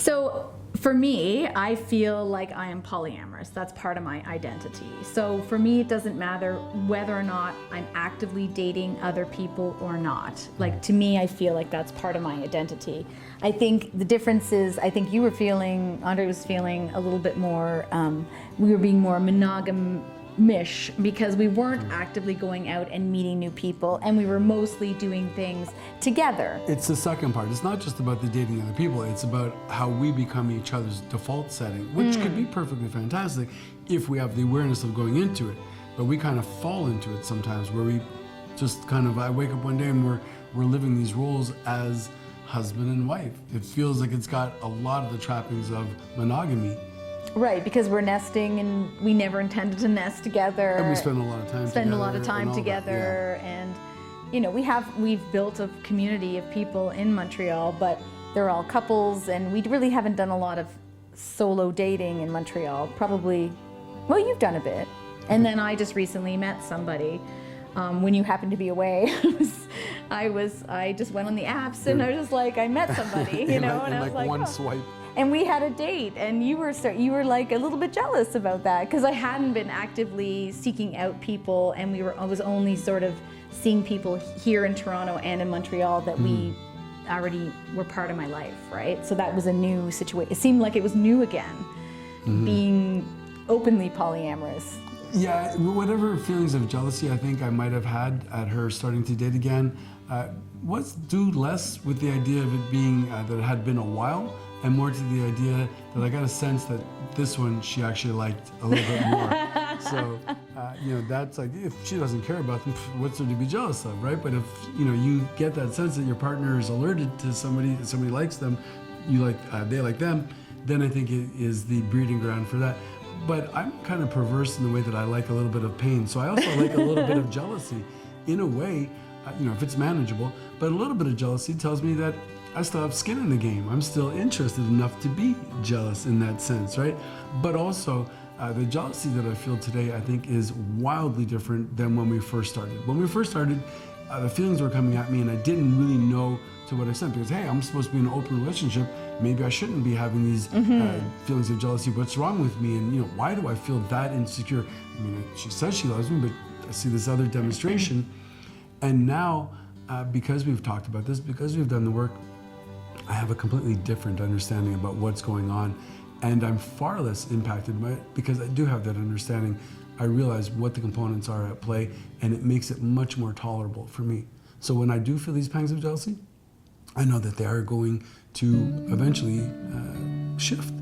So for me, I feel like I am polyamorous. That's part of my identity. So for me, it doesn't matter whether or not I'm actively dating other people or not. Like, to me, I feel like that's part of my identity. I think the difference is, I think you were feeling, Andre was feeling a little bit more, we were being more monogamish because we weren't actively going out and meeting new people, and we were mostly doing things together. It's the second part. It's not just about the dating other people. It's about how we become each other's default setting, which could be perfectly fantastic if we have the awareness of going into it. But we kind of fall into it sometimes, where we just kind of, I wake up one day and we're living these roles as husband and wife. It feels like it's got a lot of the trappings of monogamy. Right, because we're nesting and we never intended to nest together. And we spend a lot of time together. And you know, we've built a community of people in Montreal, but they're all couples, and we really haven't done a lot of solo dating in Montreal. Probably, well, you've done a bit. And then I just recently met somebody when you happened to be away. I just went on the apps and I was just like, I met somebody, you know, and I was like, one swipe. And we had a date, and you were like a little bit jealous about that, because I hadn't been actively seeking out people, and I was only sort of seeing people here in Toronto and in Montreal that we already were part of my life, right? So that was a new situation. It seemed like it was new again, being openly polyamorous. Yeah, whatever feelings of jealousy I think I might have had at her starting to date again was due less with the idea of it being that it had been a while, and more to the idea that I got a sense that this one she actually liked a little bit more. So, you know, that's like, if she doesn't care about them, what's there to be jealous of, right? But if, you know, you get that sense that your partner is alerted to somebody likes them, they like them, then I think it is the breeding ground for that. But I'm kind of perverse in the way that I like a little bit of pain. So I also like a little bit of jealousy. In a way, you know, if it's manageable, but a little bit of jealousy tells me that I still have skin in the game. I'm still interested enough to be jealous in that sense, right? But also, the jealousy that I feel today, I think, is wildly different than when we first started. When we first started, the feelings were coming at me, and I didn't really know to what extent, because, hey, I'm supposed to be in an open relationship. Maybe I shouldn't be having these feelings of jealousy. What's wrong with me? And, you know, why do I feel that insecure? I mean, she says she loves me, but I see this other demonstration. And now, because we've talked about this, because we've done the work, I have a completely different understanding about what's going on, and I'm far less impacted by it because I do have that understanding. I realize what the components are at play, and it makes it much more tolerable for me. So when I do feel these pangs of jealousy, I know that they are going to eventually shift.